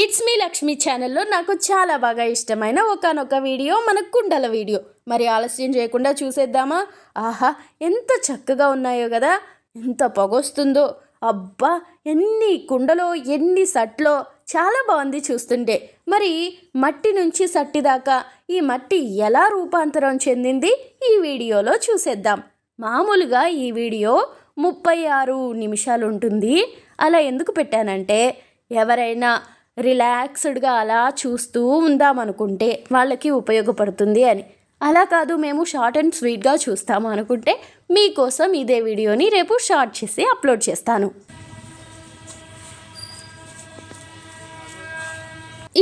It's me Lakshmi ఛానల్లో నాకు చాలా బాగా ఇష్టమైన ఒకానొక వీడియో మన కుండల వీడియో. మరి ఆలస్యం చేయకుండా చూసేద్దామా? ఆహా, ఎంత చక్కగా ఉన్నాయో కదా, ఎంత పొగొస్తుందో. అబ్బా, ఎన్ని కుండలో ఎన్ని సట్లో, చాలా బాగుంది చూస్తుంటే. మరి మట్టి నుంచి సట్టి దాకా ఈ మట్టి ఎలా రూపాంతరం చెందింది ఈ వీడియోలో చూసేద్దాం. మామూలుగా ఈ వీడియో 36 నిమిషాలు ఉంటుంది. అలా ఎందుకు పెట్టానంటే ఎవరైనా రిలాక్స్డ్గా అలా చూస్తూ ఉందామనుకుంటే వాళ్ళకి ఉపయోగపడుతుంది అని. అలా కాదు మేము షార్ట్ అండ్ స్వీట్గా చూస్తాము అనుకుంటే మీకోసం ఇదే వీడియోని రేపు షార్ట్ చేసి అప్లోడ్ చేస్తాను.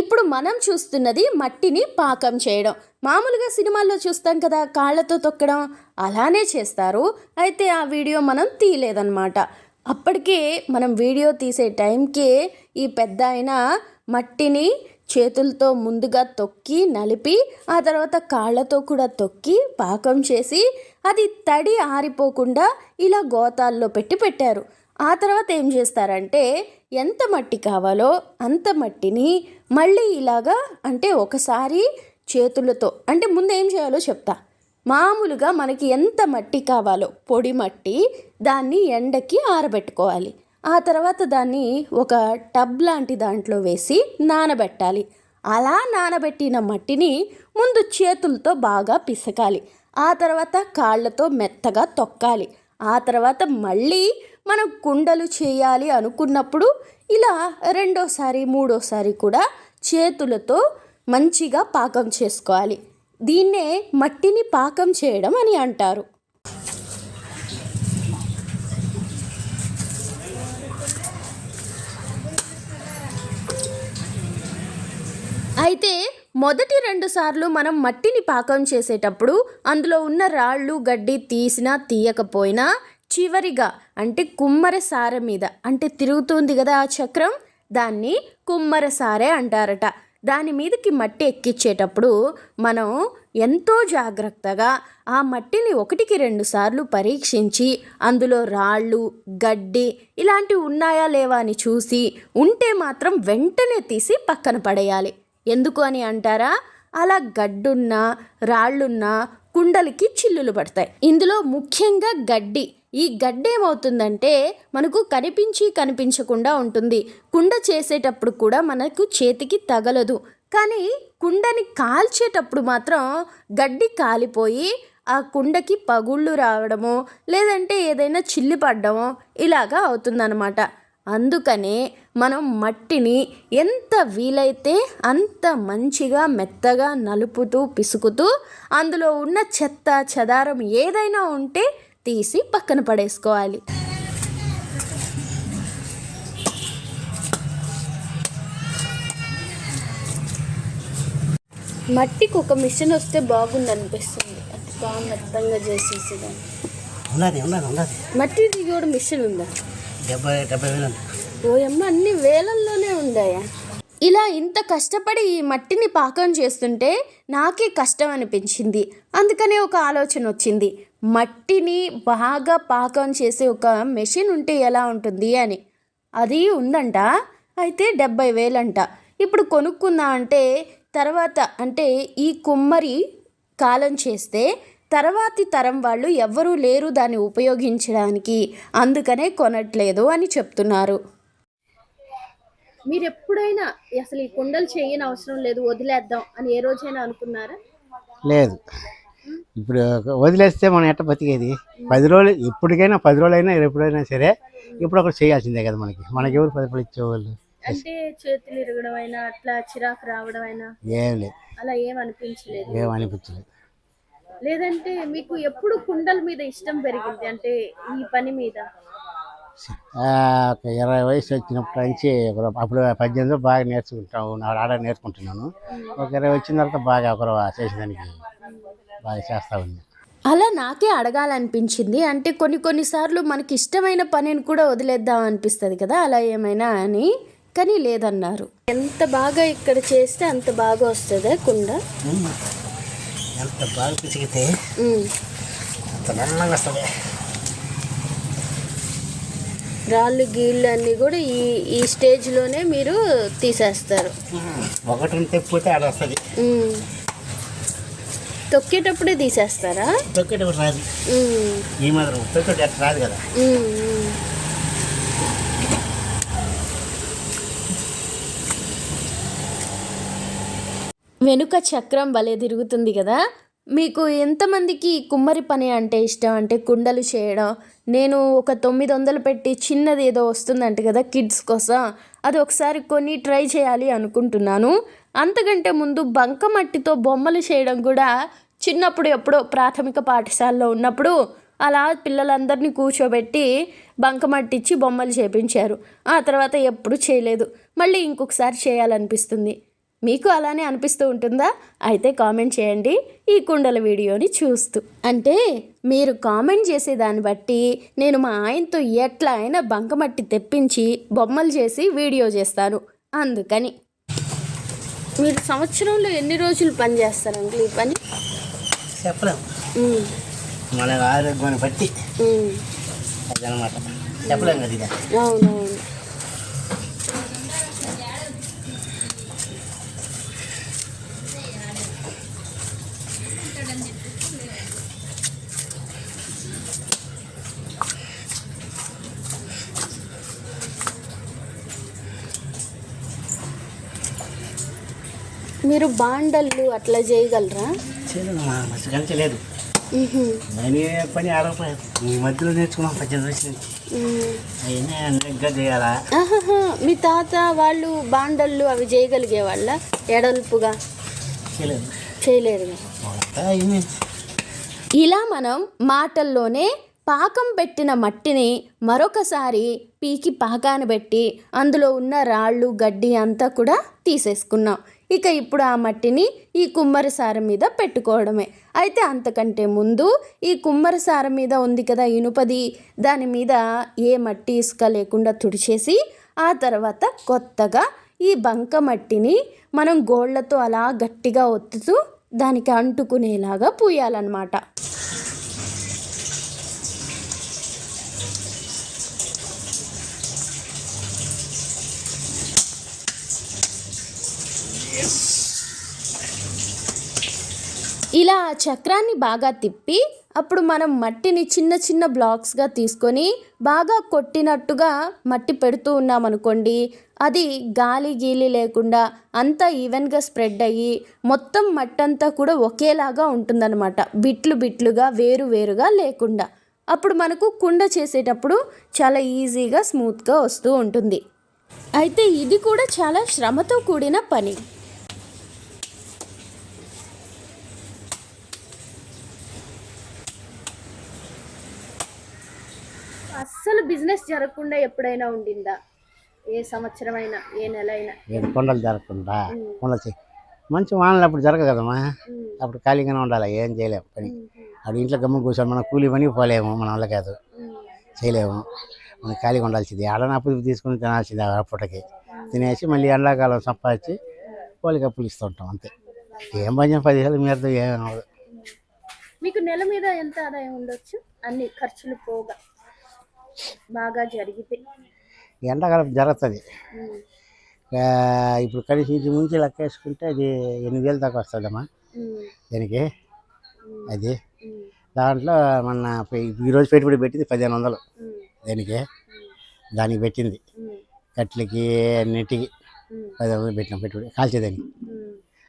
ఇప్పుడు మనం చూస్తున్నది మట్టిని పాకం చేయడం. మామూలుగా సినిమాల్లో చూస్తాం కదా, కాళ్ళతో తొక్కడం, అలానే చేస్తారు. అయితే ఆ వీడియో మనం తీయలేదన్నమాట. అప్పటికే మనం వీడియో తీసే టైంకే ఈ పెద్ద ఆయన మట్టిని చేతులతో ముందుగా తొక్కి నలిపి ఆ తర్వాత కాళ్ళతో కూడా తొక్కి పాకం చేసి అది తడి ఆరిపోకుండా ఇలా గోతాల్లో పెట్టారు. ఆ తర్వాత ఏం చేస్తారంటే ఎంత మట్టి కావాలో అంత మట్టిని మళ్ళీ ఇలాగా, అంటే ఒకసారి చేతులతో, అంటే ముందు ఏం చేయాలో చెప్తా. మామూలుగా మనకి ఎంత మట్టి కావాలో పొడి మట్టి, దాన్ని ఎండకి ఆరబెట్టుకోవాలి. ఆ తర్వాత దాన్ని ఒక టబ్ లాంటి దాంట్లో వేసి నానబెట్టాలి. అలా నానబెట్టిన మట్టిని ముందు చేతులతో బాగా పిసకాలి. ఆ తర్వాత కాళ్ళతో మెత్తగా తొక్కాలి. ఆ తర్వాత మళ్ళీ మనం కుండలు చేయాలి అనుకున్నప్పుడు ఇలా రెండోసారి మూడోసారి కూడా చేతులతో మంచిగా పాకం చేసుకోవాలి. దీన్నే మట్టిని పాకం చేయడం అని అంటారు. అయితే మొదటి 2 సార్లు మనం మట్టిని పాకం చేసేటప్పుడు అందులో ఉన్న రాళ్ళు గడ్డి తీసినా తీయకపోయినా చివరిగా, అంటే కుమ్మర సారె మీద, అంటే తిరుగుతుంది కదా ఆ చక్రం, దాన్ని కుమ్మర సారె అంటారట. దాని మీదకి మట్టి ఎక్కించేటప్పుడు మనం ఎంతో జాగ్రత్తగా ఆ మట్టిని 1కి 2 సార్లు పరీక్షించి అందులో రాళ్ళు గడ్డి ఇలాంటివి ఉన్నాయా లేవా అని చూసి ఉంటే మాత్రం వెంటనే తీసి పక్కన పడేయాలి. ఎందుకు అని అంటారా? అలా గడ్డున్నా రాళ్ళున్నా కుండలకి చిల్లులు పడతాయి. ఇందులో ముఖ్యంగా గడ్డి. ఈ గడ్డి ఏమవుతుందంటే మనకు కనిపించకుండా ఉంటుంది. కుండ చేసేటప్పుడు కూడా మనకు చేతికి తగలదు. కానీ కుండని కాల్చేటప్పుడు మాత్రం గడ్డి కాలిపోయి ఆ కుండకి పగుళ్ళు రావడమో లేదంటే ఏదైనా చిల్లి పడ్డమో ఇలాగా అవుతుందన్నమాట. అందుకనే మనం మట్టిని ఎంత వీలైతే అంత మంచిగా మెత్తగా నలుపుతూ పిసుకుతూ అందులో ఉన్న చెత్త చెదారం ఏదైనా ఉంటే తీసి పక్కన పడేసుకోవాలి. మట్టికి ఒక మిషన్ వస్తే బాగుంది అనిపిస్తుంది. బాగా మెత్తంగా చేసేసేదాన్ని. మట్టికి కూడా మిషన్ ఉందా? 70,000. ఓయమ్మ, అన్ని వేలల్లోనే ఉందాయా? ఇలా ఇంత కష్టపడి ఈ మట్టిని పాకం చేస్తుంటే నాకే కష్టం అనిపించింది. అందుకనే ఒక ఆలోచన వచ్చింది, మట్టిని బాగా పాకం చేసే ఒక మెషిన్ ఉంటే ఎలా ఉంటుంది అని. అది ఉందంట. అయితే 70,000 అంట. ఇప్పుడు కొనుక్కుందా అంటే తర్వాత, అంటే ఈ కుమ్మరి కాలం చేస్తే తర్వాతి తరం వాళ్ళు ఎవ్వరూ లేరు దాన్ని ఉపయోగించడానికి, అందుకనే కొనట్లేదు అని చెప్తున్నారు. మీరు ఎప్పుడైనా అసలు ఈ కుండలు చేయని అవసరం లేదు, వదిలేద్దాం అని ఏ రోజైనా అనుకున్నారా? లేదు. ఇప్పుడు వదిలేస్తే మనం ఎట్ట బతికేది? 10 రోజులు, ఇప్పటికైనా 10 రోజులైనా ఎప్పుడైనా సరే ఇప్పుడు ఒకటి చేయాల్సిందే కదా. మనకి ఎవరు 10 రూపాయలు ఇచ్చేవాళ్ళు? అంటే చేతులు ఇరగడం అయినా అట్లా చిరాకు రావడం అయినా ఏం లేదు, అలా ఏమనిపించలేదు? ఏమనిపించలేదు. లేదంటే మీకు ఎప్పుడు కుండల మీద ఇష్టం పెరిగింది, అంటే ఈ పని మీద? ఒక 20 వయసు వచ్చినప్పటి నుంచి అప్పుడు 18 బాగా నేర్చుకుంటాము, ఆడ నేర్చుకుంటున్నాను. ఒక 20 వచ్చిన తర్వాత బాగా ఒకరు చేసేదానికి బాగా చేస్తూ ఉంది. అలా నాకే అడగాలనిపించింది. అంటే కొన్నిసార్లు మనకి ఇష్టమైన పనిని కూడా వదిలేద్దాం అనిపిస్తుంది కదా, అలా ఏమైనా అని. కానీ లేదన్నారు. ఎంత బాగా ఇక్కడ చేస్తే అంత బాగా వస్తుందా కుండ? ఎంత బాగా పిసిగితే అంత నల్లగా వస్తుంది. రాళ్ళు గీళ్ళు అన్నీ కూడా ఈ స్టేజ్లోనే మీరు తీసేస్తారు. ఒకటి తెప్పితే ఆడ వస్తుంది. తొక్కేటప్పుడే తీసేస్తారా? తొక్కేటప్పుడు రాదు. ఈ మాత్రం తొక్కేటప్పుడు ఎట్లా రాదు కదా. వెనుక చక్రం భలే తిరుగుతుంది కదా. మీకు ఎంతమందికి కుమ్మరి పని అంటే ఇష్టం? అంటే కుండలు చేయడం. నేను ఒక 900 పెట్టి చిన్నది ఏదో వస్తుందంట కదా కిడ్స్ కోసం, అది ఒకసారి కొని ట్రై చేయాలి అనుకుంటున్నాను. అంతకంటే ముందు బంకమట్టితో బొమ్మలు చేయడం కూడా చిన్నప్పుడు ఎప్పుడో ప్రాథమిక పాఠశాలలో ఉన్నప్పుడు అలా పిల్లలందరినీ కూర్చోబెట్టి బంకమట్టి ఇచ్చి బొమ్మలు చేపించారు. ఆ తర్వాత ఎప్పుడు చేయలేదు. మళ్ళీ ఇంకొకసారి చేయాలనిపిస్తుంది. మీకు అలానే అనిపిస్తూ ఉంటుందా? అయితే కామెంట్ చేయండి ఈ కుండల వీడియోని చూస్తూ. అంటే మీరు కామెంట్ చేసే దాన్ని బట్టి నేను మా ఆయనతో ఎట్లా అయినా బంకమట్టి తెప్పించి బొమ్మలు చేసి వీడియో చేస్తాను. అందుకని మీరు సంవత్సరంలో ఎన్ని రోజులు పని చేస్తారు అంకుల్ ఈ పని? చెప్పలేము, మన ఆరోగ్యాన్ని బట్టి అదనమాట. చెప్పలేము కదా ఇక. అవునవును. మీరు బాండళ్ళు అట్లా చేయగలరా? కలిసి లేదు. నేను ఏ పని ఆడకపోయాను. ఈ మధ్యలో నేర్చుకున్నాం 18 రోజుల నుంచి. అవన్నీ అన్నిగా చేయాలా? మీ తాత వాళ్ళు బాండళ్ళు అవి చేయగలిగే వాళ్ళ ఎడల్పుగా? చేయలేరు. ఇలా మనం మాటల్లోనే పాకం పెట్టిన మట్టిని మరొకసారి పీకి పాకాన పెట్టి అందులో ఉన్న రాళ్ళు గడ్డి అంతా కూడా తీసేసుకున్నాం. ఇక ఇప్పుడు ఆ మట్టిని ఈ కుమ్మరి సారం మీద పెట్టుకోవడమే. అయితే అంతకంటే ముందు ఈ కుమ్మరి సారం మీద ఉంది కదా ఇనుపది, దాని మీద ఏ మట్టి ఇసుక లేకుండా తుడిచేసి ఆ తర్వాత కొత్తగా ఈ బంక మట్టిని మనం గోళ్లతో అలా గట్టిగా ఒత్తుతూ దానికి అంటుకునేలాగా పూయాలన్నమాట. ఇలా చక్రాన్ని బాగా తిప్పి అప్పుడు మనం మట్టిని చిన్న చిన్న బ్లాక్స్గా తీసుకొని బాగా కొట్టినట్టుగా మట్టి పెడుతూ ఉన్నామనుకోండి, అది గాలి గీలి లేకుండా అంతా ఈవెన్గా స్ప్రెడ్ అయ్యి మొత్తం మట్టి అంతా కూడా ఒకేలాగా ఉంటుందన్నమాట. బిట్లు బిట్లుగా వేరువేరుగా లేకుండా. అప్పుడు మనకు కుండ చేసేటప్పుడు చాలా ఈజీగా స్మూత్గా వస్తూ ఉంటుంది. అయితే ఇది కూడా చాలా శ్రమతో కూడిన పని. అస్సలు బిజినెస్ జరగకుండా ఎప్పుడైనా ఉండిందా? ఏ సంవత్సరం అయినా, ఏ నెల అయినా? కొండలు జరగకుండా ఉండొచ్చు. మంచి వానలు అప్పుడు జరగదు కదమ్మా. అప్పుడు ఖాళీగానే ఉండాలి, ఏం చేయలేము పని. అప్పుడు ఇంట్లో గమ్మ కూర్చొని మనం కూలి పని పోలేము, మన వల్ల కాదు, చేయలేము. మనం ఖాళీగా ఉండాల్సింది. ఆడని అప్పు తీసుకుని తినాల్సింది. అప్పటికి తినేసి మళ్ళీ ఎండాకాలం సంపాదించి కోళ్ళకి అప్పులు ఇస్తూ ఉంటాం అంతే. ఏం పని 10,000 మీరతో ఏం అవ్వదు. మీకు నెల మీద ఎంత ఆదాయం ఉండొచ్చు అన్ని ఖర్చులు పోగా బాగా జరిగితే? ఎండాకాలం జరుగుతుంది. ఇప్పుడు కనీసం ఇంటి నుంచి లెక్క వేసుకుంటే అది 8,000 దాకా వస్తుందమ్మా దీనికి. అది దాంట్లో మొన్న ఈరోజు పెట్టుబడి పెట్టింది 1,500 దీనికి. దానికి పెట్టింది కట్లకి అన్నిటికి 1,500 పెట్టిన పెట్టుబడి కాల్చేదానికి.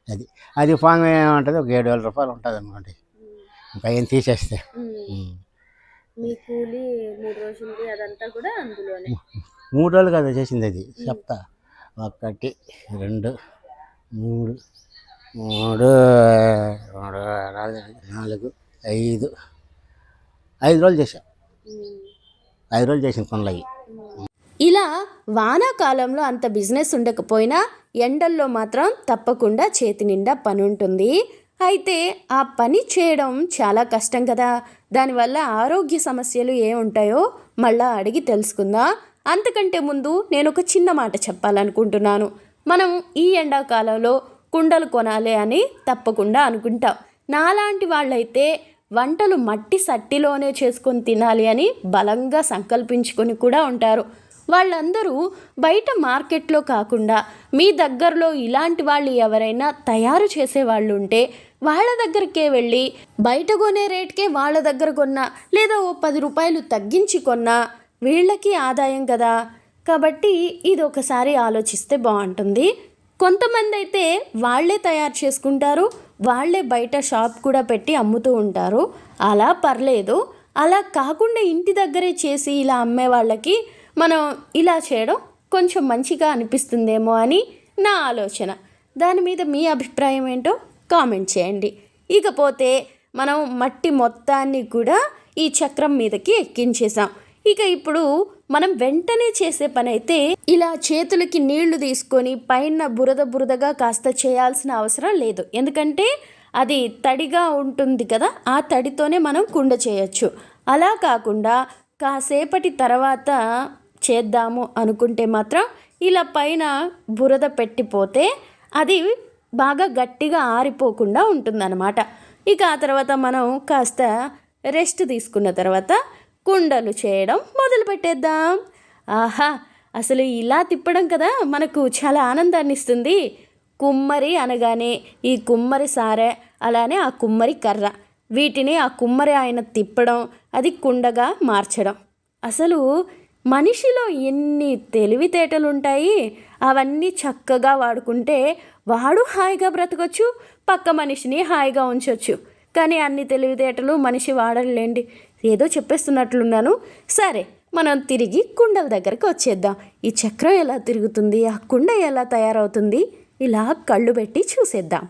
అది అది ఫామ్ ఏమంటుంది, ఒక 7,000 రూపాయలు ఉంటుంది అనుకోండి. ఇంకా ఏం తీసేస్తే మీ కూలి 3 రోజులది అదంతా కూడా అందులోనే. 3 రోజులు కదా చేసింది. అది చెప్తా. 1 2 3 3 4 5 రోజులు చేసా. 5 రోజులు చేసిన పనులు అవి. ఇలా వానాకాలంలో అంత బిజినెస్ ఉండకపోయినా ఎండల్లో మాత్రం తప్పకుండా చేతి నిండా పని ఉంటుంది. అయితే ఆ పని చేయడం చాలా కష్టం కదా. దానివల్ల ఆరోగ్య సమస్యలు ఏముంటాయో మళ్ళా అడిగి తెలుసుకుందాం. అంతకంటే ముందు నేను ఒక చిన్న మాట చెప్పాలనుకుంటున్నాను. మనం ఈ ఎండాకాలంలో కుండలు కొనాలి అని తప్పకుండా అనుకుంటాం. నాలాంటి వాళ్ళైతే వంటలు మట్టి సట్టిలోనే చేసుకొని తినాలి అని బలంగా సంకల్పించుకొని కూడా ఉంటారు. వాళ్ళందరూ బయట మార్కెట్లో కాకుండా మీ దగ్గరలో ఇలాంటి వాళ్ళు ఎవరైనా తయారు చేసేవాళ్ళు ఉంటే వాళ్ళ దగ్గరికే వెళ్ళి బయట కొనే రేటుకే వాళ్ళ దగ్గర కొన్నా లేదా ఓ 10 రూపాయలు తగ్గించి కొన్నా వీళ్ళకి ఆదాయం కదా. కాబట్టి ఇది ఒకసారి ఆలోచిస్తే బాగుంటుంది. కొంతమంది అయితే వాళ్ళే తయారు చేసుకుంటారు, వాళ్ళే బయట షాప్ కూడా పెట్టి అమ్ముతూ ఉంటారు. అలా పర్లేదు. అలా కాకుండా ఇంటి దగ్గరే చేసి ఇలా అమ్మే వాళ్ళకి మనం ఇలా చేయడం కొంచెం మంచిగా అనిపిస్తుందేమో అని నా ఆలోచన. దాని మీద మీ అభిప్రాయం ఏంటో కామెంట్ చేయండి. ఇకపోతే మనం మట్టి మొత్తాన్ని కూడా ఈ చక్రం మీదకి ఎక్కించేసాం. ఇక ఇప్పుడు మనం వెంటనే చేసే పని అయితే ఇలా చేతులకి నీళ్లు తీసుకొని పైన బురదగా కాస్త చేయాల్సిన అవసరం లేదు. ఎందుకంటే అది తడిగా ఉంటుంది కదా, ఆ తడితోనే మనం కుండ చేయొచ్చు. అలా కాకుండా కాసేపటి తర్వాత చేద్దాము అనుకుంటే మాత్రం ఇలా పైన బురద పెట్టిపోతే అది బాగా గట్టిగా ఆరిపోకుండా ఉంటుందన్నమాట. ఇక ఆ తర్వాత మనం కాస్త రెస్ట్ తీసుకున్న తర్వాత కుండలు చేయడం మొదలు పెట్టేద్దాం. ఆహా, అసలు ఇలా తిప్పడం కదా మనకు చాలా ఆనందాన్ని ఇస్తుంది. కుమ్మరి అనగానే ఈ కుమ్మరి సారె, అలానే ఆ కుమ్మరి కర్ర, వీటిని ఆ కుమ్మరి ఆయన తిప్పడం, అది కుండగా మార్చడం. అసలు మనిషిలో ఎన్ని తెలివితేటలు ఉంటాయి. అవన్నీ చక్కగా వాడుకుంటే వాడు హాయిగా బ్రతకొచ్చు, పక్క మనిషిని హాయిగా ఉంచవచ్చు. కానీ అన్ని తెలివితేటలు మనిషి వాడలేండి. ఏదో చెప్పేస్తున్నట్లున్నాను. సరే, మనం తిరిగి కుండల దగ్గరికి వచ్చేద్దాం. ఈ చక్రం ఎలా తిరుగుతుంది, ఆ కుండ ఎలా తయారవుతుంది, ఇలా కళ్ళు పెట్టి చూసేద్దాం.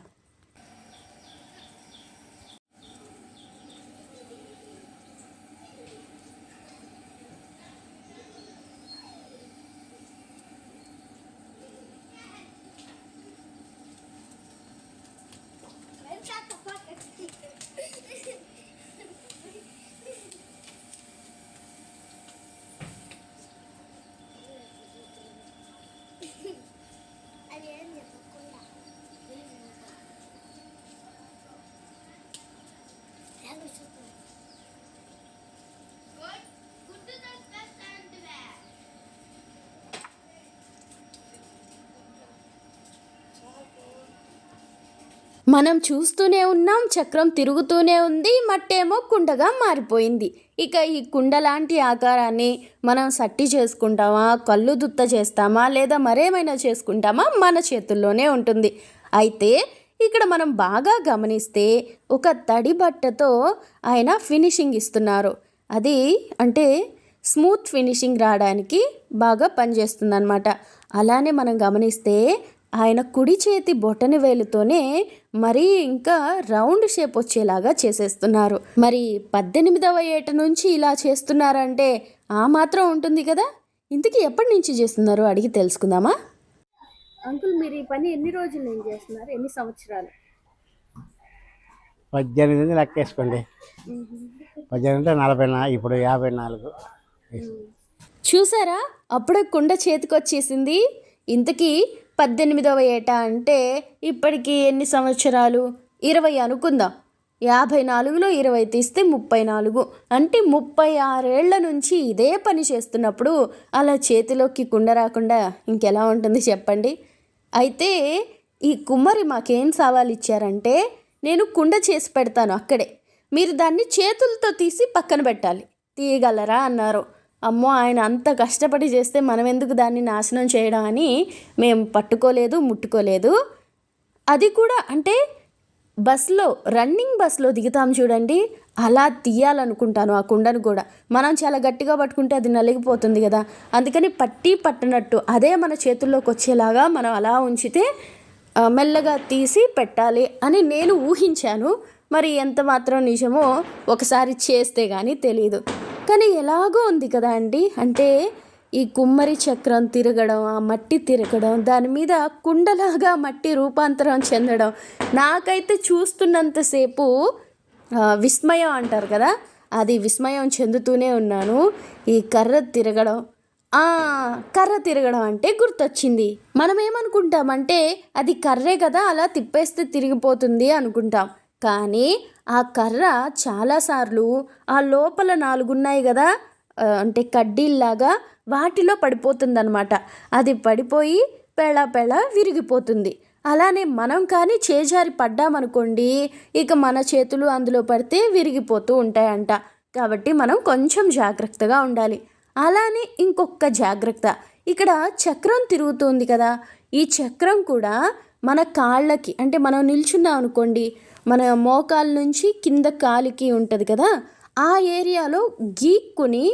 మనం చూస్తూనే ఉన్నాం, చక్రం తిరుగుతూనే ఉంది, మట్టేమో కుండగా మారిపోయింది. ఇక ఈ కుండ లాంటి ఆకారాన్ని మనం సట్టి చేసుకుంటామా, కళ్ళు దుత్త చేస్తామా, లేదా మరేమైనా చేసుకుంటామా మన చేతుల్లోనే ఉంటుంది. అయితే ఇక్కడ మనం బాగా గమనిస్తే ఒక తడి బట్టతో ఆయన ఫినిషింగ్ ఇస్తున్నారు. అది అంటే స్మూత్ ఫినిషింగ్ రావడానికి బాగా పనిచేస్తుంది అన్నమాట. అలానే మనం గమనిస్తే ఆయన కుడి చేతి బొటని వేలుతోనే మరీ ఇంకా రౌండ్ షేప్ వచ్చేలాగా చేసేస్తున్నారు. మరి 18వ ఏట నుంచి ఇలా చేస్తున్నారంటే ఆ మాత్రం ఉంటుంది కదా. ఇంతకీ ఎప్పటి నుంచి చేస్తున్నారు అడిగి తెలుసుకుందామా. అంకుల్, మీరు ఈ పని ఎన్ని రోజుల నుంచి చేస్తున్నారు, ఎన్ని సంవత్సరాలు? 18 లెక్కేసుకోండి. 18 అంటే 40, ఇప్పుడు 54. చూసారా, అప్పుడే కుండ చేతికొచ్చేసింది. ఇంతకీ 18వ ఏట అంటే ఇప్పటికి ఎన్ని సంవత్సరాలు? 20 అనుకుందాం. 54లో 20 తీస్తే 34, అంటే 36 ఏళ్ల నుంచి ఇదే పని చేస్తున్నప్పుడు అలా చేతిలోకి కుండ రాకుండా ఇంకెలా ఉంటుంది చెప్పండి. అయితే ఈ కుమ్మరి మాకేం సవాల్ ఇచ్చారంటే, నేను కుండ చేసి పెడతాను అక్కడే, మీరు దాన్ని చేతులతో తీసి పక్కన పెట్టాలి, తీయగలరా అన్నారు. అమ్మో, ఆయన అంత కష్టపడి చేస్తే మనం ఎందుకు దాన్ని నాశనం చేయడం అని మేము పట్టుకోలేదు, ముట్టుకోలేదు. అది కూడా అంటే బస్లో, రన్నింగ్ బస్లో దిగుతాం చూడండి, అలా తీయాలనుకుంటాను ఆ కుండను కూడా. మనం చాలా గట్టిగా పట్టుకుంటే అది నలిగిపోతుంది కదా, అందుకని పట్టనట్టు అదే మన చేతుల్లోకి వచ్చేలాగా మనం అలా ఉంచితే మెల్లగా తీసి పెట్టాలి అని నేను ఊహించాను. మరి ఎంత మాత్రం నిజమో ఒకసారి చేస్తే కానీ తెలియదు. కానీ ఎలాగో ఉంది కదా అండి. అంటే ఈ కుమ్మరి చక్రం తిరగడం, ఆ మట్టి తిరగడం, దాని మీద కుండలాగా మట్టి రూపాంతరం చెందడం, నాకైతే చూస్తున్నంతసేపు విస్మయం అంటారు కదా, అది విస్మయం చెందుతూనే ఉన్నాను. ఈ కర్ర తిరగడం అంటే గుర్తొచ్చింది. మనం ఏమనుకుంటామంటే అది కర్రే కదా, అలా తిప్పేస్తే తిరిగిపోతుంది అనుకుంటాం. కానీ ఆ కర్ర చాలాసార్లు ఆ లోపల 4 ఉన్నాయి కదా, అంటే కడ్డీల్లాగా, వాటిలో పడిపోతుందన్నమాట. అది పడిపోయి పెళ విరిగిపోతుంది. అలానే మనం కానీ చేజారి పడ్డామనుకోండి, ఇక మన చేతులు అందులో పడితే విరిగిపోతూ ఉంటాయంట. కాబట్టి మనం కొంచెం జాగ్రత్తగా ఉండాలి. అలానే ఇంకొక జాగ్రత్త, ఇక్కడ చక్రం తిరుగుతుంది కదా, ఈ చక్రం కూడా మన కాళ్ళకి, అంటే మనం నిల్చున్నాం అనుకోండి, మన మోకాల నుంచి కింద కాలికి ఉంటుంది కదా, ఆ ఏరియాలో గీక్కుని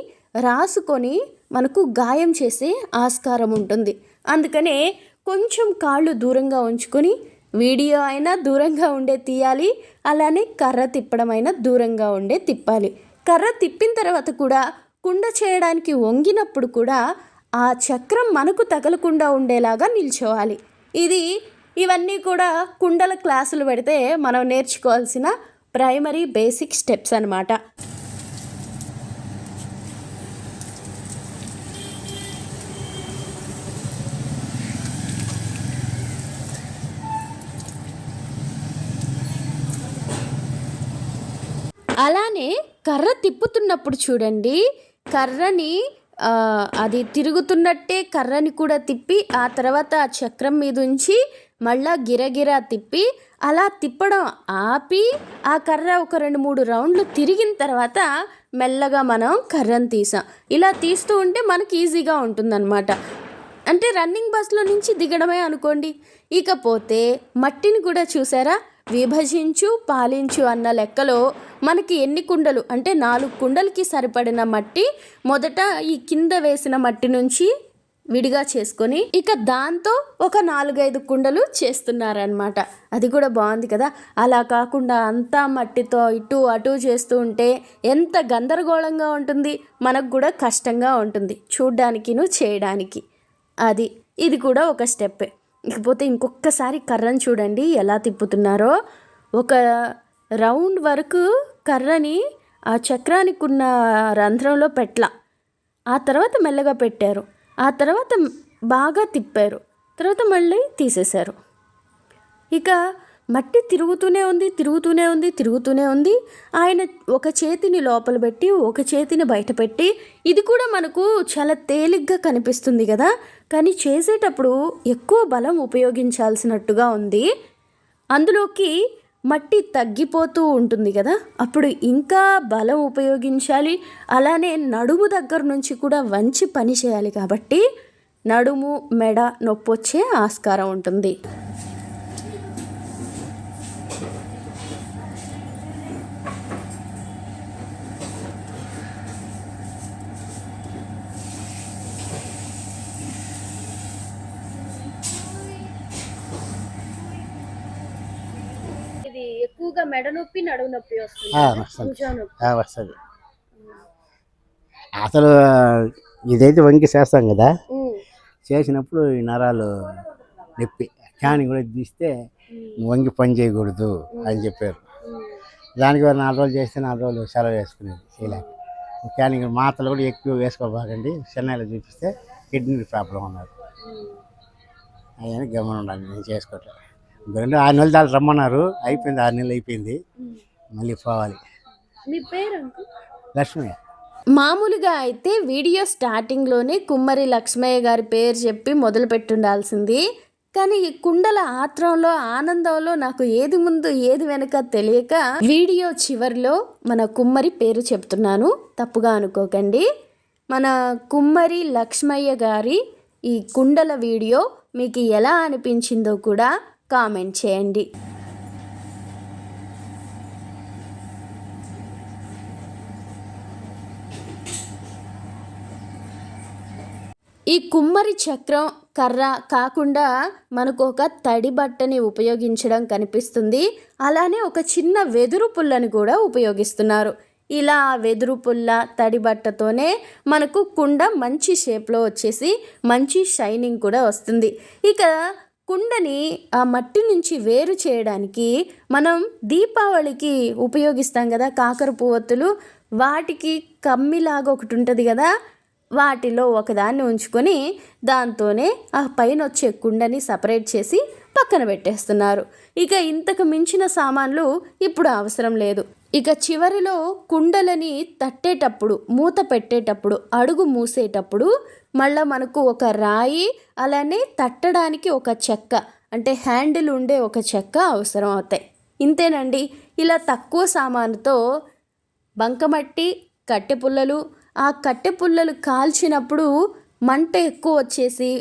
రాసుకొని మనకు గాయం చేసే ఆస్కారం ఉంటుంది. అందుకనే కొంచెం కాళ్ళు దూరంగా ఉంచుకొని వీడియో అయినా దూరంగా ఉండే తీయాలి, అలానే కర్ర తిప్పడం అయినా దూరంగా ఉండే తిప్పాలి. కర్ర తిప్పిన తర్వాత కూడా కుండ చేయడానికి వంగినప్పుడు కూడా ఆ చక్రం మనకు తగలకుండా ఉండేలాగా నిల్చోవాలి. ఇవన్నీ కూడా కుండల క్లాసులు పెడితే మనం నేర్చుకోవాల్సిన ప్రైమరీ బేసిక్ స్టెప్స్ అన్నమాట. అలానే కర్ర తిప్పుతున్నప్పుడు చూడండి, కర్రని అది తిరుగుతున్నట్టే కర్రని కూడా తిప్పి ఆ తర్వాత ఆ చక్రం మీద ఉంచి మళ్ళా గిరగిరా తిప్పి అలా తిప్పడం ఆపి ఆ కర్ర ఒక 2-3 రౌండ్లు తిరిగిన తర్వాత మెల్లగా మనం కర్రను తీసాం. ఇలా తీస్తూ ఉంటే మనకి ఈజీగా ఉంటుందన్నమాట. అంటే రన్నింగ్ బస్లో నుంచి దిగడమే అనుకోండి. ఇకపోతే మట్టిని కూడా చూసారా, విభజించు పాలించు అన్న లెక్కలో మనకి ఎన్ని కుండలు అంటే 4 కుండలకి సరిపడిన మట్టి మొదట ఈ కింద వేసిన మట్టి నుంచి విడిగా చేసుకొని ఇక దాంతో ఒక 4-5 కుండలు చేస్తున్నారనమాట. అది కూడా బాగుంది కదా. అలా కాకుండా అంతా మట్టితో ఇటు అటు చేస్తూ ఉంటే ఎంత గందరగోళంగా ఉంటుంది, మనకు కూడా కష్టంగా ఉంటుంది చూడ్డానికిను చేయడానికి. ఇది కూడా ఒక స్టెప్పే. ఇకపోతే ఇంకొకసారి కర్రను చూడండి ఎలా తిప్పుతున్నారో. ఒక రౌండ్ వరకు కర్రని ఆ చక్రానికి ఉన్న రంధ్రంలో ఆ తర్వాత మెల్లగా పెట్టారు, ఆ తర్వాత బాగా తిప్పారు, తర్వాత మళ్ళీ తీసేశారు. ఇక మట్టి తిరుగుతూనే ఉంది. ఆయన ఒక చేతిని లోపల పెట్టి ఒక చేతిని బయట పెట్టి, ఇది కూడా మనకు చాలా తేలిగ్గా కనిపిస్తుంది కదా, కానీ చేసేటప్పుడు ఎక్కువ బలం ఉపయోగించాల్సినట్టుగా ఉంది. అందులోకి మట్టి తగ్గిపోతూ ఉంటుంది కదా, అప్పుడు ఇంకా బలం ఉపయోగించాలి. అలానే నడుము దగ్గర నుంచి కూడా వంచి పని చేయాలి కాబట్టి నడుము మెడ నొప్పి వచ్చే ఆస్కారం ఉంటుంది. ఇది ఎక్కువగా మెడ నొప్పి నడుము నొప్పి వస్తుంది. అసలు ఇదైతే వంగి చేస్తాం కదా, చేసినప్పుడు ఈ నరాలు నొప్పి క్యాన్ కూడా తీస్తే వంగి పని చేయకూడదు అని చెప్పారు. దానికి 4 రోజులు చేస్తే 4 రోజులు సెలవు వేసుకునేది చేయలేక. క్యానింగ్ మాత్రలు కూడా ఎక్కువ వేసుకోబాకండి, చెన్నైలో చూపిస్తే కిడ్నీ ప్రాబ్లం ఉన్నారు. అవన్నీ గమనం ఉండాలి. నేను చేసుకోవట్లేదు. 6 నెలలు దాకా రమ్మన్నారు, అయిపోయింది. 6 నెలలు అయిపోయింది, మళ్ళీ పోవాలి. మీ పేరు? లక్ష్మి. మామూలుగా అయితే వీడియో స్టార్టింగ్లోనే కుమ్మరి లక్ష్మయ్య గారి పేరు చెప్పి మొదలు పెట్టుండాల్సింది. కానీ ఈ కుండల ఆత్రంలో ఆనందంలో నాకు ఏది ముందు ఏది వెనక తెలియక వీడియో చివరిలో మన కుమ్మరి పేరు చెప్తున్నాను, తప్పుగా అనుకోకండి. మన కుమ్మరి లక్ష్మయ్య గారి ఈ కుండల వీడియో మీకు ఎలా అనిపించిందో కూడా కామెంట్ చేయండి. ఈ కుమ్మరి చక్రం కర్ర కాకుండా మనకు ఒక తడి బట్టని ఉపయోగించడం కనిపిస్తుంది. అలానే ఒక చిన్న వెదురు పుల్లని కూడా ఉపయోగిస్తున్నారు. ఇలా వెదురు పుల్ల తడి బట్టతోనే మనకు కుండ మంచి షేప్లో వచ్చేసి మంచి షైనింగ్ కూడా వస్తుంది. ఇక కుండని ఆ మట్టి నుంచి వేరు చేయడానికి మనం దీపావళికి ఉపయోగిస్తాం కదా కాకర పువ్వొత్తులు, వాటికి కమ్మిలాగా ఒకటి ఉంటుంది కదా, వాటిలో ఒకదాన్ని ఉంచుకొని దాంతోనే ఆ పైన వచ్చే కుండని సపరేట్ చేసి పక్కన పెట్టేస్తున్నారు. ఇక ఇంతకు మించిన సామాన్లు ఇప్పుడు అవసరం లేదు. ఇక చివరిలో కుండలని తట్టేటప్పుడు, మూత పెట్టేటప్పుడు, అడుగు మూసేటప్పుడు మళ్ళీ మనకు ఒక రాయి, అలానే తట్టడానికి ఒక చెక్క, అంటే హ్యాండిల్ ఉండే ఒక చెక్క అవసరం అవుతాయి. ఇంతేనండి. ఇలా తక్కువ సామానుతో బంకమట్టి, కట్టె పుల్లలు, ఆ కట్టె పుల్లలు కాల్చినప్పుడు మంట ఎక్కువ వచ్చేసి,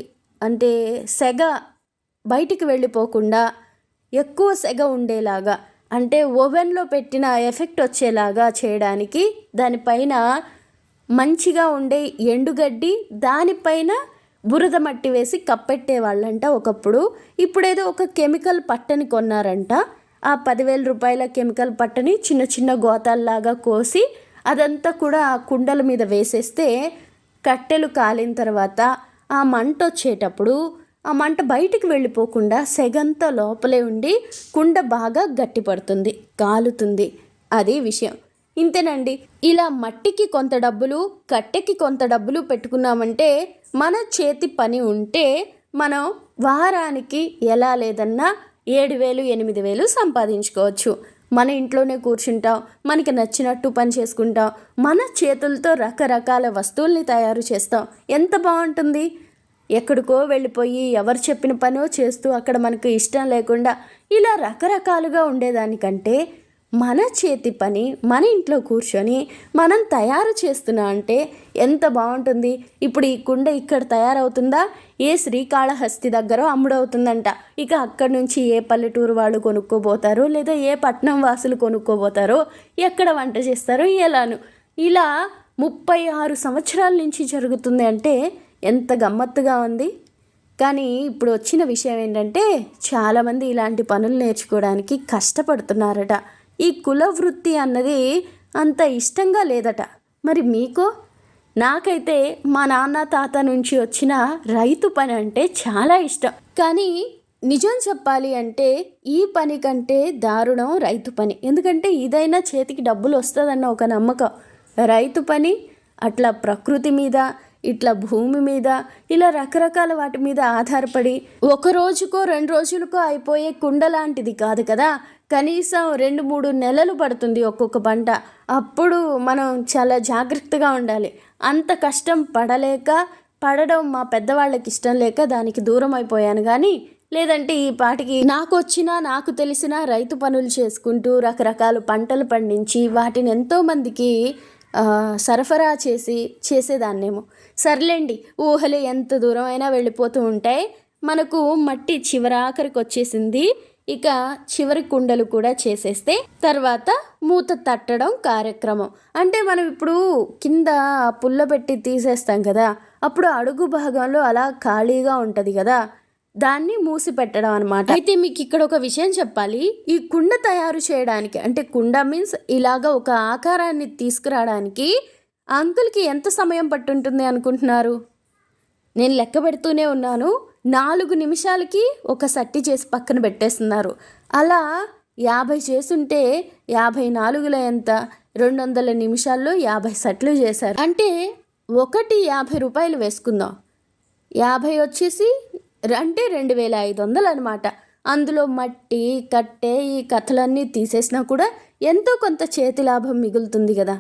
అంటే సెగ బయటికి వెళ్ళిపోకుండా ఎక్కువ సెగ ఉండేలాగా, అంటే ఓవెన్లో పెట్టిన ఎఫెక్ట్ వచ్చేలాగా చేయడానికి దానిపైన మంచిగా ఉండే ఎండుగడ్డి, దానిపైన బురద మట్టి వేసి కప్పెట్టేవాళ్ళంట ఒకప్పుడు. ఇప్పుడేదో ఒక కెమికల్ పట్టని కొన్నారంట. ఆ 10,000 రూపాయల కెమికల్ పట్టని చిన్న చిన్న గోతాల్లాగా కోసి అదంతా కూడా ఆ కుండల మీద వేసేస్తే కట్టెలు కాలిన తర్వాత ఆ మంట వచ్చేటప్పుడు ఆ మంట బయటికి వెళ్ళిపోకుండా సెగంతా లోపలే ఉండి కుండ బాగా గట్టిపడుతుంది, కాలుతుంది. అది విషయం. ఇంతేనండి. ఇలా మట్టికి కొంత డబ్బులు, కట్టెకి కొంత డబ్బులు పెట్టుకున్నామంటే, మన చేతి పని ఉంటే మనం వారానికి ఎలా లేదన్నా 7,000, 8,000 సంపాదించుకోవచ్చు. మన ఇంట్లోనే కూర్చుంటాం, మనకి నచ్చినట్టు పని చేసుకుంటాం, మన చేతులతో రకరకాల వస్తువుల్ని తయారు చేస్తాం. ఎంత బాగుంటుంది. ఎక్కడికో వెళ్ళిపోయి ఎవరు చెప్పిన పనో చేస్తూ అక్కడ మనకు ఇష్టం లేకుండా ఇలా రకరకాలుగా ఉండేదానికంటే మన చేతి పని మన ఇంట్లో కూర్చొని మనం తయారు చేస్తున్నా అంటే ఎంత బాగుంటుంది. ఇప్పుడు ఈ కుండ ఇక్కడ తయారవుతుందా, ఏ శ్రీకాళహస్తి దగ్గర అమ్ముడవుతుందంట. ఇక అక్కడి నుంచి ఏ పల్లెటూరు వాళ్ళు కొనుక్కోబోతారో, లేదా ఏ పట్నం వాసులు కొనుక్కోబోతారో, ఎక్కడ వంట చేస్తారో, ఎలాను. ఇలా 36 సంవత్సరాల నుంచి జరుగుతుంది అంటే ఎంత గమ్మత్తుగా ఉంది. కానీ ఇప్పుడు వచ్చిన విషయం ఏంటంటే, చాలామంది ఇలాంటి పనులు నేర్చుకోవడానికి కష్టపడుతున్నారట. ఈ కుల వృత్తి అన్నది అంత ఇష్టంగా లేదట. మరి మీకో? నాకైతే మా నాన్న తాత నుంచి వచ్చిన రైతు పని అంటే చాలా ఇష్టం. కానీ నిజం చెప్పాలి అంటే ఈ పని కంటే దారుణం రైతు పని. ఎందుకంటే ఇదైనా చేతికి డబ్బులు వస్తుందన్న ఒక నమ్మకం. రైతు పని అట్లా ప్రకృతి మీద, ఇట్లా భూమి మీద, ఇలా రకరకాల వాటి మీద ఆధారపడి ఒక రోజుకో 2 రోజులకో అయిపోయే కుండ లాంటిది కాదు కదా. కనీసం 2-3 నెలలు పడుతుంది ఒక్కొక్క పంట. అప్పుడు మనం చాలా జాగ్రత్తగా ఉండాలి. అంత కష్టం పడడం మా పెద్దవాళ్ళకి ఇష్టం లేక దానికి దూరం అయిపోయాను. కానీ లేదంటే ఈ పాటికి నాకు తెలిసిన రైతు పనులు చేసుకుంటూ రకరకాల పంటలు పండించి వాటిని ఎంతోమందికి సరఫరా చేసేదాన్నేమో. సర్లేండి, ఊహలు ఎంత దూరం అయినా వెళ్ళిపోతూ ఉంటాయి. మనకు మట్టి చివరాఖరికి వచ్చేసింది. ఇక చివరి కుండలు కూడా చేసేస్తే తర్వాత మూత తట్టడం కార్యక్రమం. అంటే మనం ఇప్పుడు కింద పుల్ల పెట్టి తీసేస్తాం కదా, అప్పుడు అడుగు భాగంలో అలా ఖాళీగా ఉంటుంది కదా, దాన్ని మూసి పెట్టడం అనమాట. అయితే మీకు ఇక్కడ ఒక విషయం చెప్పాలి. ఈ కుండ తయారు చేయడానికి, అంటే కుండ మీన్స్ ఇలాగా ఒక ఆకారాన్ని తీసుకురావడానికి అంకుల్కి ఎంత సమయం పట్టుంటుంది అనుకుంటున్నారు? నేను లెక్క పెడుతూనే ఉన్నాను. 4 నిమిషాలకి ఒక సట్టి చేసి పక్కన పెట్టేస్తున్నారు. అలా 50 చేసుంటే 54 ఎంత? 200 నిమిషాల్లో 50 సట్లు చేశారు. అంటే ఒకటి 50 రూపాయలు వేసుకుందాం. 50 వచ్చేసి అంటే 2,500 అనమాట. అందులో మట్టి, కట్టె, ఈ కథలన్నీ తీసేసినా కూడా ఎంతో కొంత చేతి లాభం మిగులుతుంది కదా.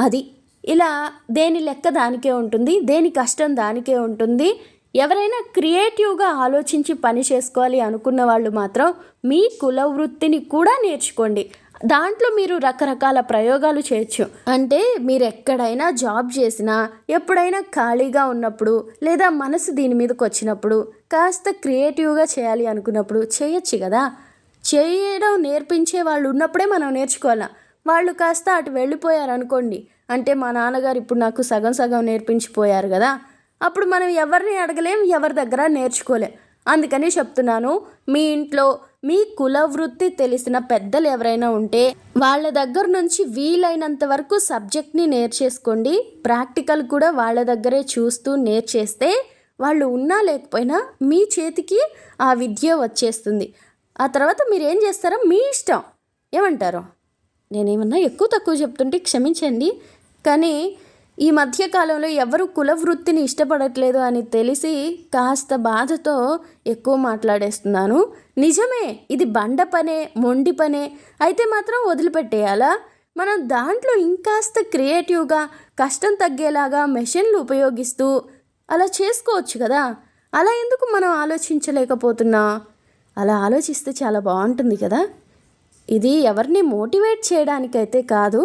అది ఇలా దేని లెక్క దానికే ఉంటుంది, దేని కష్టం దానికే ఉంటుంది. ఎవరైనా క్రియేటివ్గా ఆలోచించి పని చేసుకోవాలి అనుకున్న వాళ్ళు మాత్రం మీ కుల వృత్తిని కూడా నేర్చుకోండి. దాంట్లో మీరు రకరకాల ప్రయోగాలు చేయొచ్చు. అంటే మీరు ఎక్కడైనా జాబ్ చేసినా, ఎప్పుడైనా ఖాళీగా ఉన్నప్పుడు, లేదా మనసు దీని మీదకి వచ్చినప్పుడు, కాస్త క్రియేటివ్గా చేయాలి అనుకున్నప్పుడు చేయొచ్చు కదా. చేయడం నేర్పించే వాళ్ళు ఉన్నప్పుడే మనం నేర్చుకోవాలి. వాళ్ళు కాస్త అటు వెళ్ళిపోయారు అనుకోండి, అంటే మా నాన్నగారు ఇప్పుడు నాకు సగం సగం నేర్పించిపోయారు కదా, అప్పుడు మనం ఎవరిని అడగలేం, ఎవరి దగ్గర నేర్చుకోలేం. అందుకని చెప్తున్నాను, మీ ఇంట్లో మీ కుల వృత్తి తెలిసిన పెద్దలు ఎవరైనా ఉంటే వాళ్ళ దగ్గర నుంచి వీలైనంత వరకు సబ్జెక్ట్ని నేర్చేసుకోండి. ప్రాక్టికల్ కూడా వాళ్ళ దగ్గరే చూస్తూ నేర్చేస్తే వాళ్ళు ఉన్నా లేకపోయినా మీ చేతికి ఆ విద్య వచ్చేస్తుంది. ఆ తర్వాత మీరు ఏం చేస్తారో మీ ఇష్టం. ఏమంటారో? నేనేమన్నా ఎక్కువ తక్కువ చెప్తుంటే క్షమించండి. కానీ ఈ మధ్య కాలంలో ఎవరు కుల వృత్తిని ఇష్టపడట్లేదు అని తెలిసి కాస్త బాధతో ఎక్కువ మాట్లాడేస్తున్నాను. నిజమే, ఇది బండ పనే, మొండి పనే, అయితే మాత్రం వదిలిపెట్టేయాలా? మనం దాంట్లో ఇంకాస్త క్రియేటివ్గా కష్టం తగ్గేలాగా మెషిన్లు ఉపయోగిస్తూ అలా చేసుకోవచ్చు కదా. అలా ఎందుకు మనం ఆలోచించలేకపోతున్నా? అలా ఆలోచిస్తే చాలా బాగుంటుంది కదా. ఇది ఎవరిని మోటివేట్ చేయడానికైతే కాదు,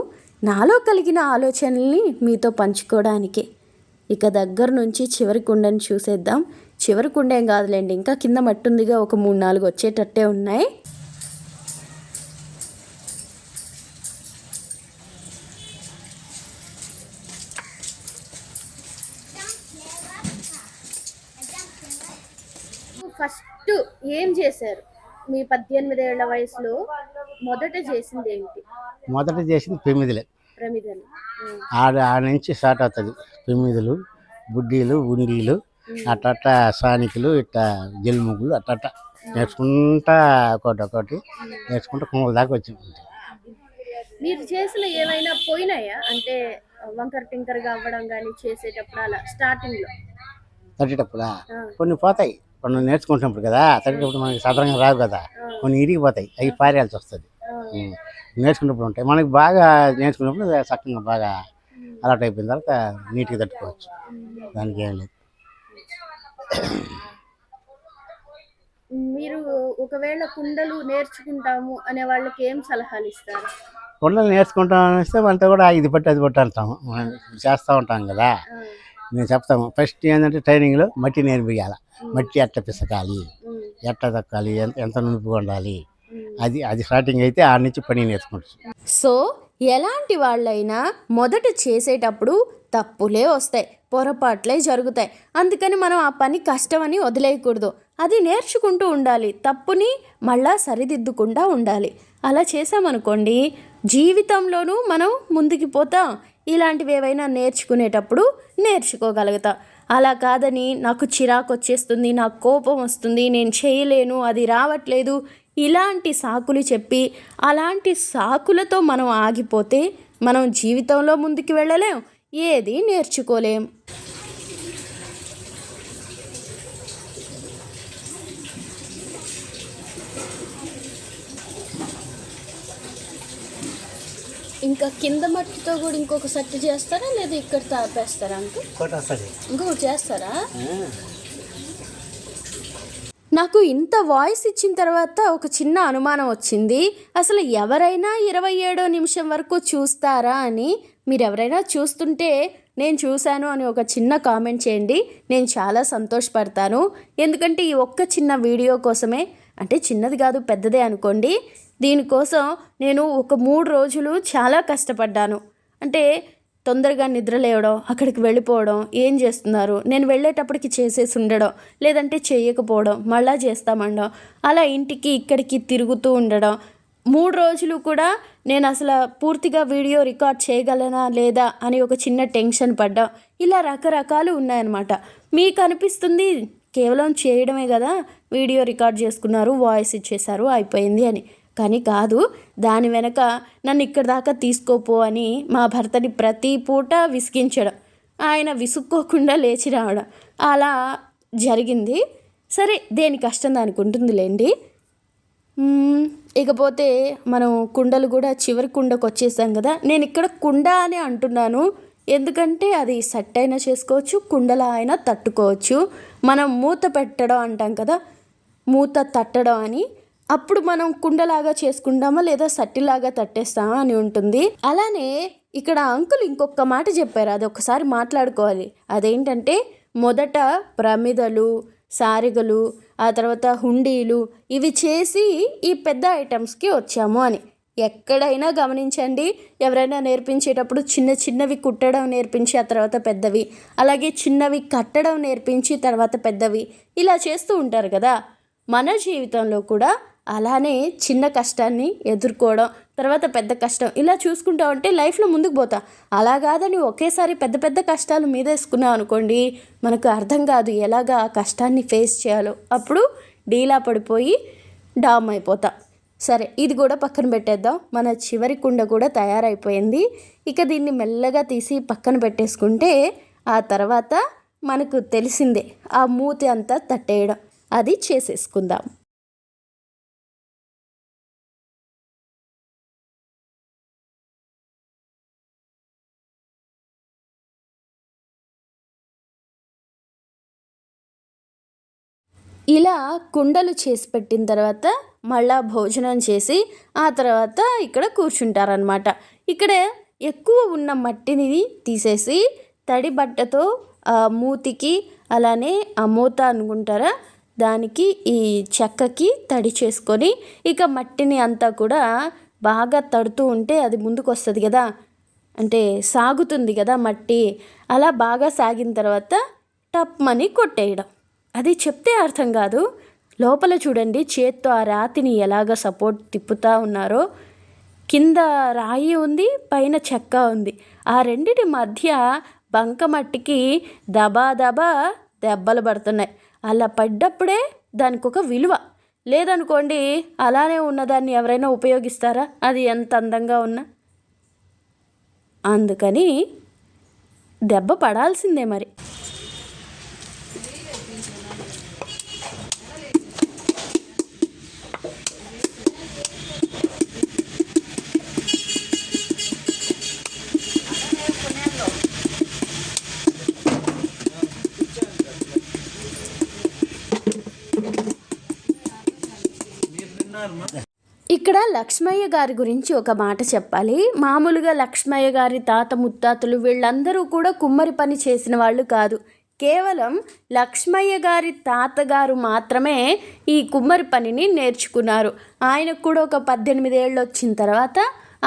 నాలో కలిగిన ఆలోచనల్ని మీతో పంచుకోవడానికి. ఇక దగ్గర నుంచి చివరి కుండని చూసేద్దాం. చివరి కుండ ఏం కాదులేండి, ఇంకా కింద మట్టుందిగా, ఒక 3-4 వచ్చేటట్టే ఉన్నాయి. ఫస్ట్ ఏం చేశారు మీ 18 ఏళ్ల వయసులో? మొదట చేసింది ఏంటి? మొదట చేసింది పిమిదిలే. ప్రమిదలు. ఆడ నుంచి స్టార్ట్ అవుతుంది. పిమిదులు, బుడ్డీలు, ఉండీలు, అట్ట సానికులు, ఇట్లా జల్ముగ్గులు అట్ట నేర్చుకుంటా ఒకటి నేర్చుకుంటా కుంగల దాకా వచ్చింది. మీరు చేసిన ఏమైనా పోయినాయా? అంటే వంకర టింకర్గా అవ్వడం కానీ చేసేటప్పుడు అలా స్టార్టింగ్లో తట్టేటప్పుడా కొన్ని పోతాయి, కొన్ని నేర్చుకుంటున్నప్పుడు కదా. తట్టేటప్పుడు మనకి సాధారణంగా రావు కదా, కొన్ని ఇరిగిపోతాయి, అవి పారేయాల్సి వస్తుంది. నేర్చుకున్నప్పుడు ఉంటాయి. మనకి బాగా నేర్చుకున్నప్పుడు చక్కగా బాగా అలవాటు అయిపోయిన తర్వాత నీట్గా తట్టుకోవచ్చు, దానికి ఏం లేదు. మీరు ఒకవేళ కుండలు నేర్చుకుంటాము అనే వాళ్ళకి ఏం సలహాలు ఇస్తారు? కుండలు నేర్చుకుంటాం అనేస్తే వాళ్ళతో కూడా ఇది పట్టి అది పట్టి అంటాము, మనం చేస్తూ ఉంటాం కదా. మేము చెప్తాము, ఫస్ట్ ఏంటంటే ట్రైనింగ్లో మట్టి నేర్పియాలి. మట్టి ఎట్ట పిసకాలి, ఎట్ట తక్కాలి, ఎంత నునుపుగా ఉండాలి, అది స్టార్టింగ్ అయితే ఆ నుంచి పని నేర్చుకుంటాం. సో ఎలాంటి వాళ్ళైనా మొదట చేసేటప్పుడు తప్పులే వస్తాయి, పొరపాట్లే జరుగుతాయి. అందుకని మనం ఆ పని కష్టమని వదిలేయకూడదు, అది నేర్చుకుంటూ ఉండాలి, తప్పుని మళ్ళా సరిదిద్దుకుండా ఉండాలి. అలా చేసామనుకోండి, జీవితంలోనూ మనం ముందుకు పోతాం. ఇలాంటివి ఏవైనా నేర్చుకునేటప్పుడు నేర్చుకోగలుగుతాం. అలా కాదని నాకు చిరాకు వచ్చేస్తుంది, నాకు కోపం వస్తుంది, నేను చేయలేను, అది రావట్లేదు, ఇలాంటి సాకులు చెప్పి అలాంటి సాకులతో మనం ఆగిపోతే మనం జీవితంలో ముందుకు వెళ్ళలేం, ఏది నేర్చుకోలేం. ఇంకా కింద మట్టితో కూడా ఇంకొక సెట్ చేస్తారా, లేదా ఇక్కడ తాపేస్తారా? ఇంకొకటి చేస్తారా? నాకు ఇంత వాయిస్ ఇచ్చిన తర్వాత ఒక చిన్న అనుమానం వచ్చింది. అసలు ఎవరైనా 27వ నిమిషం వరకు చూస్తారా అని. మీరు ఎవరైనా చూస్తుంటే నేను చూశాను అని ఒక చిన్న కామెంట్ చేయండి, నేను చాలా సంతోషపడతాను. ఎందుకంటే ఈ ఒక్క చిన్న వీడియో కోసమే, అంటే చిన్నది కాదు పెద్దదే అనుకోండి, దీనికోసం నేను ఒక 3 రోజులు చాలా కష్టపడ్డాను. అంటే తొందరగా నిద్ర లేవడం, అక్కడికి వెళ్ళిపోవడం, ఏం చేస్తున్నారు, నేను వెళ్ళేటప్పటికి చేసేసి ఉండడం, లేదంటే చేయకపోవడం, మళ్ళా చేస్తామండం, అలా ఇంటికి ఇక్కడికి తిరుగుతూ ఉండడం. 3 రోజులు కూడా నేను అసలు పూర్తిగా వీడియో రికార్డ్ చేయగలనా లేదా అని ఒక చిన్న టెన్షన్ పడ్డా. ఇలా రకరకాలు ఉన్నాయన్నమాట. మీకు అనిపిస్తుంది కేవలం చేయడమే కదా, వీడియో రికార్డ్ చేసుకున్నారు, వాయిస్ ఇచ్చేశారు, అయిపోయింది అని. కానీ కాదు, దాని వెనక నన్ను ఇక్కడ దాకా తీసుకోపో అని మా భర్తని ప్రతి పూట విసిగించడం, ఆయన విసుక్కోకుండా లేచి రావడం, అలా జరిగింది. సరే, దేని కష్టం దానికి ఉంటుందిలేండి. ఇకపోతే మనం కుండలు కూడా చివరి కుండకు వచ్చేసాం కదా. నేను ఇక్కడ కుండ అని అంటున్నాను ఎందుకంటే అది సెట్ అయినా చేసుకోవచ్చు, కుండలా అయినా తట్టుకోవచ్చు. మనం మూత పెట్టడం అంటాం కదా, మూత తట్టడం అని. అప్పుడు మనం కుండలాగా చేసుకుంటామా లేదా సట్టిలాగా తట్టేస్తామా అని ఉంటుంది. అలానే ఇక్కడ అంకుల్ ఇంకొక మాట చెప్పారు, అది ఒకసారి మాట్లాడుకోవాలి. అదేంటంటే మొదట ప్రమిదలు, సారిగలు, ఆ తర్వాత హుండీలు, ఇవి చేసి ఈ పెద్ద ఐటమ్స్కి వచ్చాము అని. ఎక్కడైనా గమనించండి, ఎవరైనా నేర్పించేటప్పుడు చిన్న చిన్నవి కుట్టడం నేర్పించి ఆ తర్వాత పెద్దవి, అలాగే చిన్నవి కట్టడం నేర్పించి తర్వాత పెద్దవి, ఇలా చేస్తూ ఉంటారు కదా. మన జీవితంలో కూడా అలానే చిన్న కష్టాన్ని ఎదుర్కోవడం, తర్వాత పెద్ద కష్టం, ఇలా చూసుకుంటా ఉంటే లైఫ్లో ముందుకు పోతా. అలా కాదని ఒకేసారి పెద్ద పెద్ద కష్టాలు మీద వేసుకున్నాం అనుకోండి, మనకు అర్థం కాదు ఎలాగా ఆ కష్టాన్ని ఫేస్ చేయాలో. అప్పుడు డీలా పడిపోయి డామ్ అయిపోతా. సరే, ఇది కూడా పక్కన పెట్టేద్దాం. మన చివరి కుండ కూడా తయారైపోయింది. ఇక దీన్ని మెల్లగా తీసి పక్కన పెట్టేసుకుంటే ఆ తర్వాత మనకు తెలిసిందే ఆ మూతి అంతా తట్టేయడం, అది చేసేసుకుందాం. ఇలా కుండలు చేసి పెట్టిన తర్వాత మళ్ళా భోజనం చేసి ఆ తర్వాత ఇక్కడ కూర్చుంటారనమాట. ఇక్కడ ఎక్కువ ఉన్న మట్టిని తీసేసి తడి బట్టతో మూతికి అలానే ఆ మూత అనుకుంటారా దానికి ఈ చెక్కకి తడి చేసుకొని ఇక మట్టిని అంతా కూడా బాగా తడుతూ ఉంటే అది ముందుకు వస్తుంది కదా, అంటే సాగుతుంది కదా మట్టి. అలా బాగా సాగిన తర్వాత టప్మని కొట్టేయడం. అది చెప్తే అర్థం కాదు, లోపల చూడండి చేత్తో ఆ రాతిని ఎలాగ సపోర్ట్ తిప్పుతూ ఉన్నారో. కింద రాయి ఉంది, పైన చెక్క ఉంది. ఆ రెండిటి మధ్య బంకమట్టికి దబా దబా దెబ్బలు పడుతున్నాయి. అలా పడ్డప్పుడే దానికి ఒక విలువ. లేదనుకోండి అలానే ఉన్నదాన్ని ఎవరైనా ఉపయోగిస్తారా, అది ఎంత అందంగా ఉన్నా? అందుకని దెబ్బ పడాల్సిందే మరి. ఇక్కడ లక్ష్మయ్య గారి గురించి ఒక మాట చెప్పాలి. మామూలుగా లక్ష్మయ్య గారి తాత ముత్తాతలు వీళ్ళందరూ కూడా కుమ్మరి పని చేసిన వాళ్ళు కాదు. కేవలం లక్ష్మయ్య గారి తాతగారు మాత్రమే ఈ కుమ్మరి పనిని నేర్చుకున్నారు. ఆయనకు కూడా ఒక 18 ఏళ్ళు వచ్చిన తర్వాత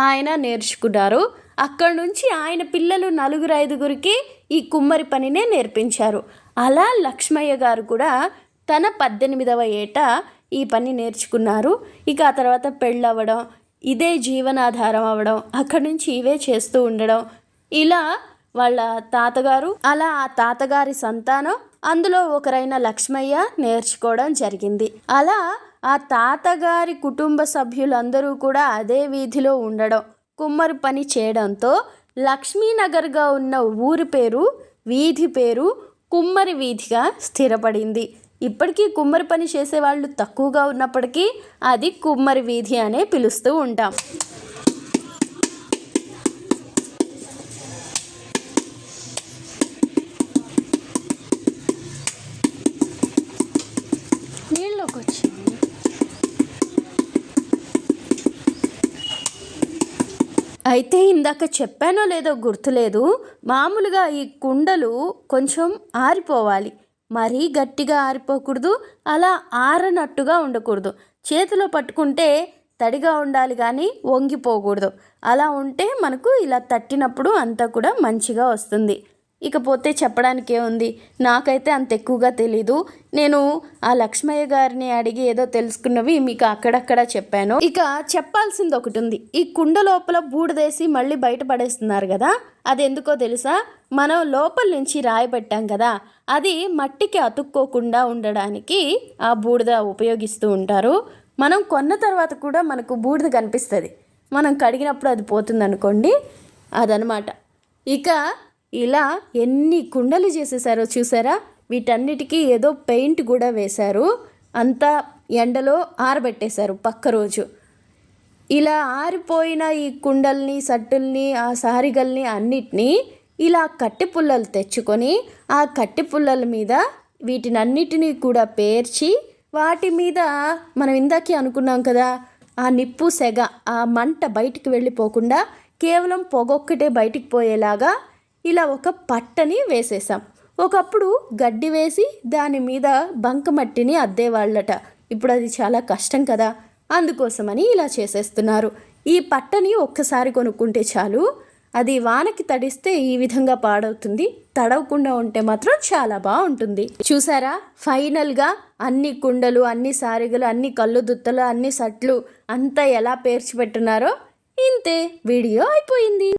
ఆయన నేర్చుకున్నారు. అక్కడి నుంచి ఆయన పిల్లలు 4-5గురికి ఈ కుమ్మరి పనినే నేర్పించారు. అలా లక్ష్మయ్య గారు కూడా తన 18వ ఏట ఈ పని నేర్చుకున్నారు. ఇక ఆ తర్వాత పెళ్ళవడం, ఇదే జీవనాధారం అవ్వడం, అక్కడి నుంచి ఇవే చేస్తూ ఉండడం, ఇలా వాళ్ళ తాతగారు, అలా ఆ తాతగారి సంతానం, అందులో ఒకరైన లక్ష్మయ్య నేర్చుకోవడం జరిగింది. అలా ఆ తాతగారి కుటుంబ సభ్యులందరూ కూడా అదే వీధిలో ఉండడం, కుమ్మరి పని చేయడంతో లక్ష్మీనగర్గా ఉన్న ఊరి పేరు, వీధి పేరు కుమ్మరి వీధిగా స్థిరపడింది. ఇప్పటికీ కుమ్మరి పని చేసేవాళ్ళు తక్కువగా ఉన్నప్పటికీ అది కుమ్మరి వీధి అనే పిలుస్తూ ఉంటాం. నీళ్ళకి వచ్చింది. అయితే ఇందాక చెప్పానో లేదో గుర్తులేదు, మామూలుగా ఈ కుండలు కొంచెం ఆరిపోవాలి, మరీ గట్టిగా ఆరిపోకూడదు, అలా ఆరనట్టుగా ఉండకూడదు. చేతిలో పట్టుకుంటే తడిగా ఉండాలి కానీ వంగిపోకూడదు. అలా ఉంటే మనకు ఇలా తట్టినప్పుడు అంతా కూడా మంచిగా వస్తుంది. ఇకపోతే చెప్పడానికి ఏముంది, నాకైతే అంత ఎక్కువగా తెలీదు. నేను ఆ లక్ష్మయ్య గారిని అడిగి ఏదో తెలుసుకున్నవి మీకు అక్కడక్కడ చెప్పాను. ఇక చెప్పాల్సింది ఒకటి ఉంది. ఈ కుండ లోపల బూడిదేసి మళ్ళీ బయట పడేస్తున్నారు కదా, అది ఎందుకో తెలుసా? మనం లోపల నుంచి రాయి పెట్టాం కదా, అది మట్టికి అతుక్కోకుండా ఉండడానికి ఆ బూడిద ఉపయోగిస్తూ ఉంటారు. మనం కొన్న తర్వాత కూడా మనకు బూడిద కనిపిస్తుంది, మనం కడిగినప్పుడు అది పోతుంది అనుకోండి, అదనమాట. ఇక ఇలా ఎన్ని కుండలు చేసేసారో చూసారా? వీటన్నిటికీ ఏదో పెయింట్ కూడా వేశారు. అంతా ఎండలో ఆరబెట్టేశారు పక్క రోజు. ఇలా ఆరిపోయిన ఈ కుండల్ని, సట్టుల్ని, ఆ సారిగల్ని అన్నిటినీ ఇలా కట్టె పుల్లలు తెచ్చుకొని ఆ కట్టె పుల్లల మీద వీటినన్నిటినీ కూడా పేర్చి వాటి మీద మనం ఇందాకే అనుకున్నాం కదా, ఆ నిప్పు సెగ, ఆ మంట బయటికి వెళ్ళిపోకుండా కేవలం పొగొక్కటే బయటికి పోయేలాగా ఇలా ఒక పట్టని వేసేసాం. ఒకప్పుడు గడ్డి వేసి దాని మీద బంకమట్టిని అద్దేవాళ్ళట. ఇప్పుడు అది చాలా కష్టం కదా, అందుకోసమని ఇలా చేసేస్తున్నారు. ఈ పట్టని ఒక్కసారి కొనుక్కుంటే చాలు, అది వానకి తడిస్తే ఈ విధంగా పాడవుతుంది, తడవకుండా ఉంటే మాత్రం చాలా బాగుంటుంది. చూసారా, ఫైనల్గా అన్ని కుండలు, అన్ని సారిగలు, అన్ని కళ్ళు దుత్తలు, అన్ని సట్లు అంతా ఎలా పేర్చి పెట్టున్నారో. ఇంతే, వీడియో అయిపోయింది.